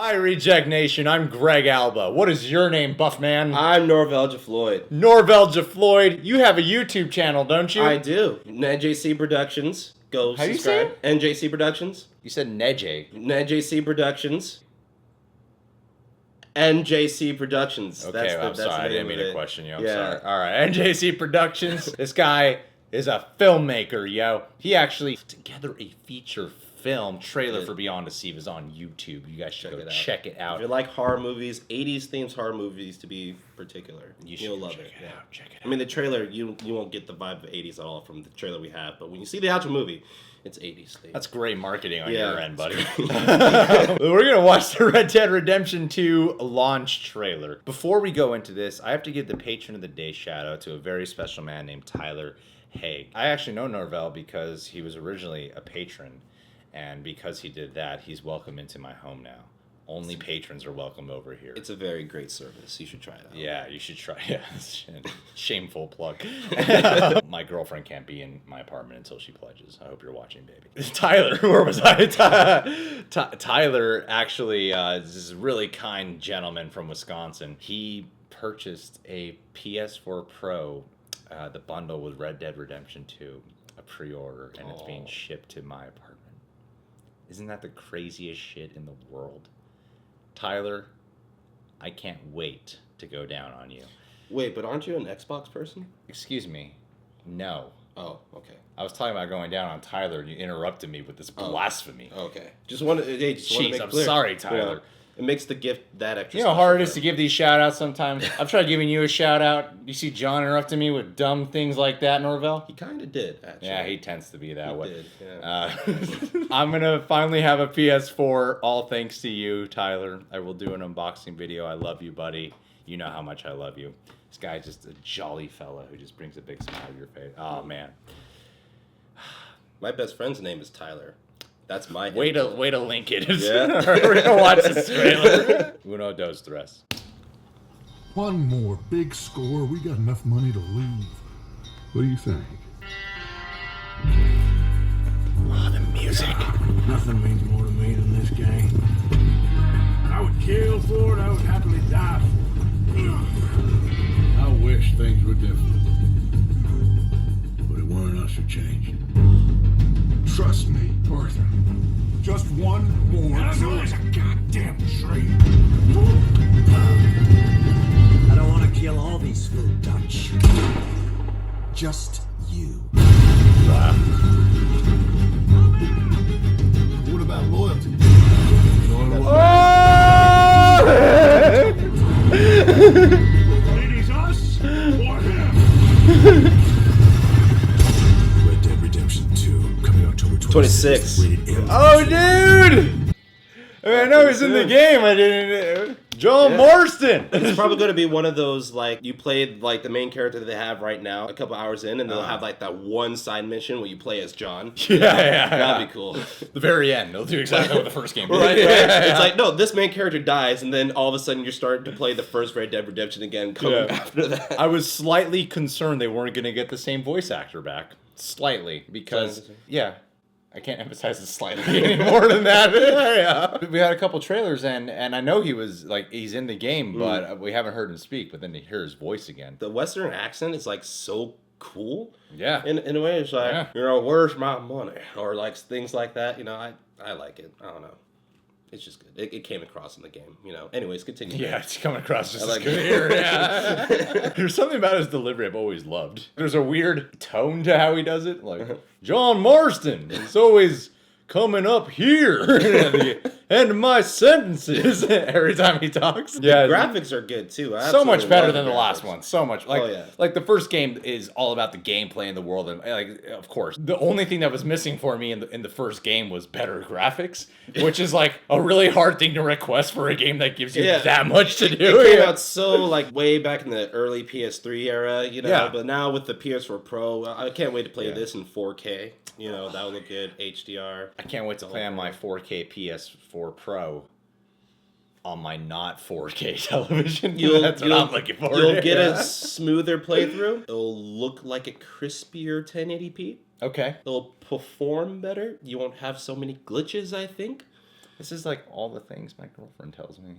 Hi, Reject Nation. I'm Greg Alba. What is your name, Buffman? I'm Norvel Floyd. Norvel Floyd. You have a YouTube channel, don't you? I do. NJC Productions. Go How do you subscribe. say it? NJC Productions. You said Neje. NJC Productions. NJC Productions. Okay, I'm sorry. I didn't mean to question you. I'm sorry. All right, NJC Productions. This guy is a filmmaker, yo. He actually put together a feature film trailer for Beyond Deceive is on YouTube. You guys should go check it out. If you like horror movies, 80s themes horror movies to be particular, you'll love it. Check it out. I mean, the trailer, you won't get the vibe of 80s at all from the trailer we have, but when you see the actual movie, it's 80s. That's great marketing on your end, buddy. We're going to watch the Red Dead Redemption 2 launch trailer. Before we go into this, I have to give the Patron of the Day shout out to a very special man named Tyler Haig. I actually know Norvel because he was originally a patron. And because he did that, he's welcome into my home now. Only patrons are welcome over here. It's a very great service. You should try it out. Yeah, you should try it. Shameful plug. My girlfriend can't be in my apartment until she pledges. I hope you're watching, baby. Tyler, where was I? Tyler actually is this really kind gentleman from Wisconsin. He purchased a PS4 Pro, the bundle with Red Dead Redemption 2, a pre-order, and it's being shipped to my apartment. Isn't that the craziest shit in the world? Tyler, I can't wait to go down on you. Wait, but aren't you an Xbox person? Excuse me. No. Oh, okay. I was talking about going down on Tyler, and you interrupted me with this blasphemy. Okay. Just want to make it clear. Sorry, Tyler. Yeah. It makes the gift that extra. You know how hard it is to give these shout-outs sometimes? I've tried giving you a shout-out. You see John interrupting me with dumb things like that, Norvel? He kind of did, actually. Yeah, he tends to be that way. Did, yeah. I'm going to finally have a PS4, all thanks to you, Tyler. I will do an unboxing video. I love you, buddy. You know how much I love you. This guy's just a jolly fella who just brings a big smile to your face. Oh, man. My best friend's name is Tyler. That's my way to link it. Yeah. We're going to watch this trailer. Uno, dos, tres. One more big score. We got enough money to leave. What do you think? Oh, the music. Nothing means more to me than this game. I would kill for it. I would happily die for it. I wish things were different. But it weren't us who changed. Trust me, Arthur. Just one more. I know it's a goddamn tree. I don't want to kill all these food Dutch. Just you. What about loyalty? Ladies, us or him? Red Dead Redemption 2 coming October 26th. Oh, dude! I know he's in the game. I didn't. John Marston. It's probably going to be one of those, like, you played, like, the main character that they have right now a couple hours in, and they'll have, like, that one side mission where you play as John. Yeah. That'd be cool. The very end. They'll do exactly what the first game did. Right. It's like, no, this main character dies, and then all of a sudden you're starting to play the first Red Dead Redemption again coming after that. I was slightly concerned they weren't going to get the same voice actor back. Slightly. Because, I can't emphasize it slightly any more than that. We had a couple trailers, and I know he was, like, he's in the game, but we haven't heard him speak, but then to hear his voice again. The Western accent is, like, so cool. Yeah. In a way, it's like, you know, where's my money? Or, like, things like that. You know, I like it. I don't know. It's just good. It came across in the game, you know. Anyways, continue. Yeah, it's coming across just like as good here. Yeah. There's something about his delivery I've always loved. There's a weird tone to how he does it. Like, John Marston is always coming up here at the end of my sentences every time he talks. Yeah, the graphics are good too. So much better than the last one. So much. Like, yeah. Like the first game is all about the gameplay in the world, and like, of course, the only thing that was missing for me in the first game was better graphics, which is like a really hard thing to request for a game that gives you that much to do. It came out so like way back in the early PS3 era, you know. Yeah. But now with the PS4 Pro, I can't wait to play this in 4K. You know, that would look good. HDR. I can't wait to play on my 4K PS4 Pro on my not 4K television. That's what I'm looking for. You'll get a smoother playthrough. It'll look like a crispier 1080p. Okay. It'll perform better. You won't have so many glitches, I think. This is like all the things my girlfriend tells me.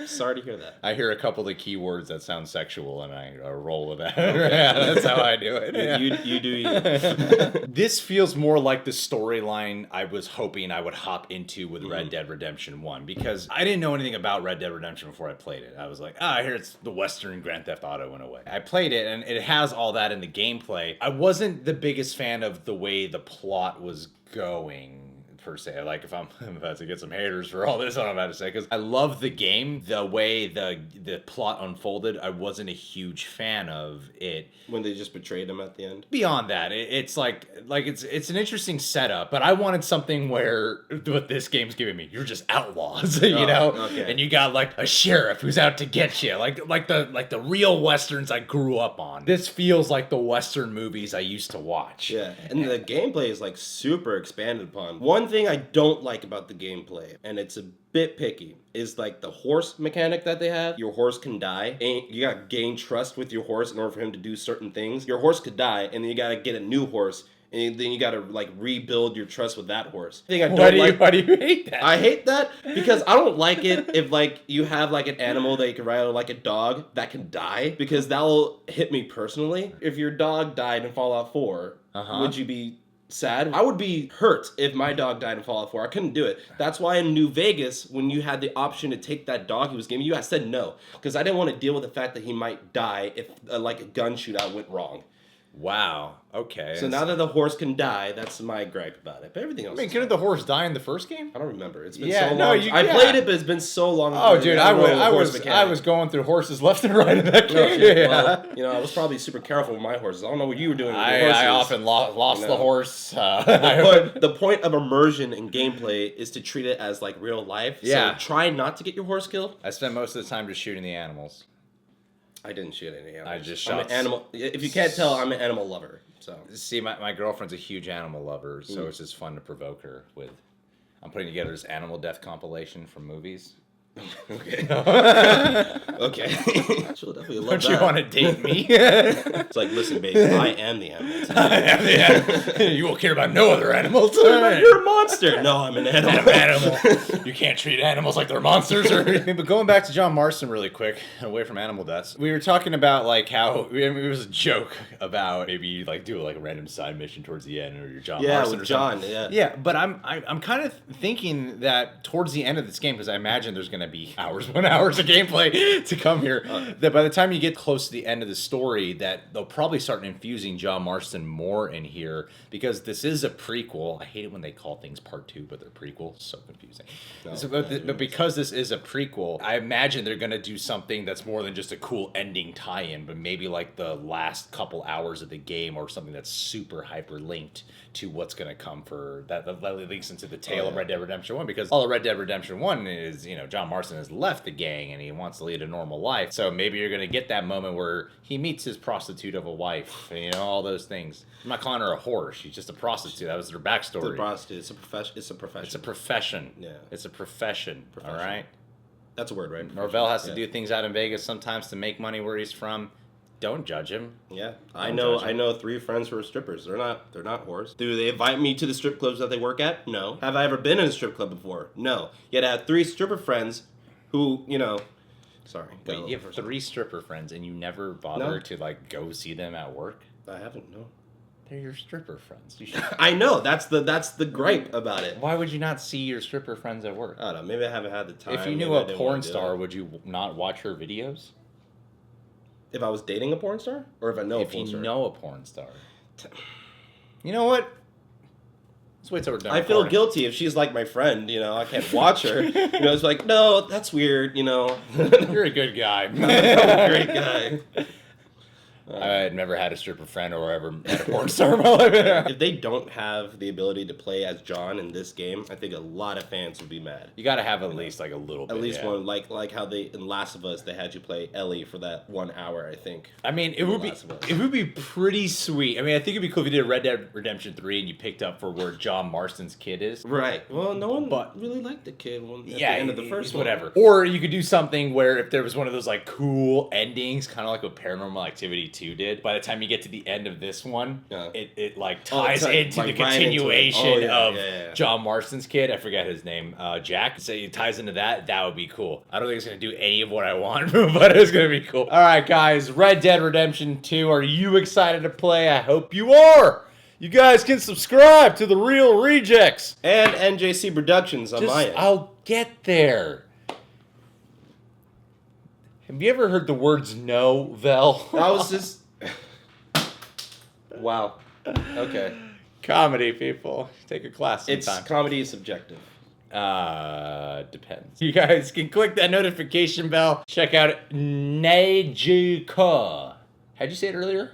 Sorry to hear that. I hear a couple of keywords that sound sexual, and I roll with that. Yeah, that's how I do it. Yeah. You do you. This feels more like the storyline I was hoping I would hop into with Red Dead Redemption 1, because I didn't know anything about Red Dead Redemption before I played it. I was like, I hear it's the Western Grand Theft Auto in a way. I played it, and it has all that in the gameplay. I wasn't the biggest fan of the way the plot was going, per se. Like, if I'm about to get some haters for all this, I don't know what to say, because I love the game. The way the plot unfolded, I wasn't a huge fan of it. When they just betrayed him at the end. Beyond that, it's like it's an interesting setup, but I wanted something where what this game's giving me, you're just outlaws, you know, okay. and you got like a sheriff who's out to get you, like the real westerns I grew up on. This feels like the western movies I used to watch. Yeah, and the gameplay is like super expanded upon. One thing I don't like about the gameplay, and it's a bit picky, is like the horse mechanic that they have. Your horse can die, and you gotta gain trust with your horse in order for him to do certain things. Your horse could die, and then you gotta get a new horse, and then you gotta like rebuild your trust with that horse. Why do you hate that? I hate that because I don't like it if like you have like an animal that you can ride on, like a dog that can die, because that'll hit me personally. If your dog died in Fallout 4, would you be sad? I would be hurt if my dog died in Fallout 4. I couldn't do it. That's why in New Vegas, when you had the option to take that dog he was giving you, I said no, because I didn't want to deal with the fact that he might die if like a gun shootout went wrong. Wow. Okay. So now that the horse can die, that's my gripe about it. But everything else. I mean, couldn't the horse die in the first game? I don't remember. It's been Yeah, so no, long. I played it, but it's been so long. Oh, dude, I was going through horses left and right in that game. Yeah. Well, you know, I was probably super careful with my horses. I don't know what you were doing with your horses. I often lost the horse. The point of immersion in gameplay is to treat it as like real life. Yeah. So try not to get your horse killed. I spent most of the time just shooting the animals. I didn't shoot any animals. I just I'm shot an animal. If you can't tell, I'm an animal lover. So see, my girlfriend's a huge animal lover, so it's just fun to provoke her with. I'm putting together this animal death compilation from movies. Okay. Okay. She'll definitely love Don't that. you want to date me? It's like, listen, baby, I am the animal. You won't care about no other animals. You're a monster. No, I'm an animal. You can't treat animals like they're monsters. But going back to John Marston really quick, away from animal deaths, we were talking about like how it was a joke about maybe you like do like a random side mission towards the end, or you're John Marston with or something. John. Yeah. Yeah, but I'm kind of thinking that towards the end of this game, because I imagine there's going to be hours of gameplay to come here, that by the time you get close to the end of the story, that they'll probably start infusing John Marston more in here, because this is a prequel. I hate it when they call things part 2, but they're prequel. So confusing. But because this is a prequel, I imagine they're going to do something that's more than just a cool ending tie-in, but maybe like the last couple hours of the game, or something that's super hyper-linked to what's going to come for that links into the tale of Red Dead Redemption 1, because all of Red Dead Redemption 1 is, you know, John Marston has left the gang and he wants to lead a normal life. So maybe you're going to get that moment where he meets his prostitute of a wife, you know, all those things. I'm not calling her a whore. She's just a prostitute. That was her backstory. The prostitute. It's a profession. It's a profession. It's a profession. Yeah. It's a profession. All right. That's a word, right? Norvell has to do things out in Vegas sometimes to make money where he's from. Don't judge him. Yeah, I know 3 friends who are strippers. They're not whores. Do they invite me to the strip clubs that they work at? No. Have I ever been in a strip club before? No. Yet I have 3 stripper friends who, you know, sorry. Wait, you have 3 stripper friends and you never bother to like go see them at work? I haven't, no. They're your stripper friends. You should... I know, that's the gripe about it. Why would you not see your stripper friends at work? I don't know, maybe I haven't had the time. If you knew a porn star, would you not watch her videos? If I was dating a porn star? Or if I know a porn star? If you know a porn star. You know what? Let's wait till we're done. I feel guilty if she's like my friend, you know, I can't watch her. You know, it's like, no, that's weird, you know. You're a good guy. I'm a great guy. I had never had a stripper friend or ever met a porn star in my life. If they don't have the ability to play as John in this game, I think a lot of fans would be mad. You got to have at least like a little bit. At least one, like how they in Last of Us they had you play Ellie for that 1 hour, I think. I mean, it would be pretty sweet. I mean, I think it'd be cool if you did Red Dead Redemption 3 and you picked up for where John Marston's kid is. Right. Well, no one really liked the kid at the end of the first one. Whatever. Or you could do something where if there was one of those like cool endings, kind of like with Paranormal Activity 2 did. By the time you get to the end of this one, Yeah. it like ties into like the right into it. continuation Oh, of yeah. John Marston's kid. I forget his name. Jack. So it ties into that. That would be cool. I don't think it's going to do any of what I want, but it's going to be cool. All right, guys. Red Dead Redemption 2. Are you excited to play? I hope you are. You guys can subscribe to The Real Rejects. And NJC Productions on my end. I'll get there. Have you ever heard the words no, Vel? I was just... Wow. Okay. Comedy, people. Take a class sometime. Comedy is subjective. Depends. You guys can click that notification bell. Check out Nejka. How'd you say it earlier?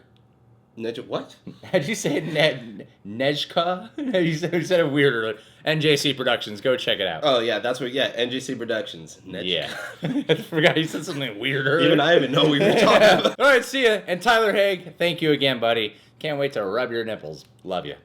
What? How'd you say it? Nejka? You said it weird earlier. NJC Productions. Go check it out. Oh, yeah, that's what, NJC Productions. Yeah. I forgot you said something weird earlier. Even I even know what we were talking about. All right, see ya. And Tyler Haig, thank you again, buddy. Can't wait to rub your nipples. Love you.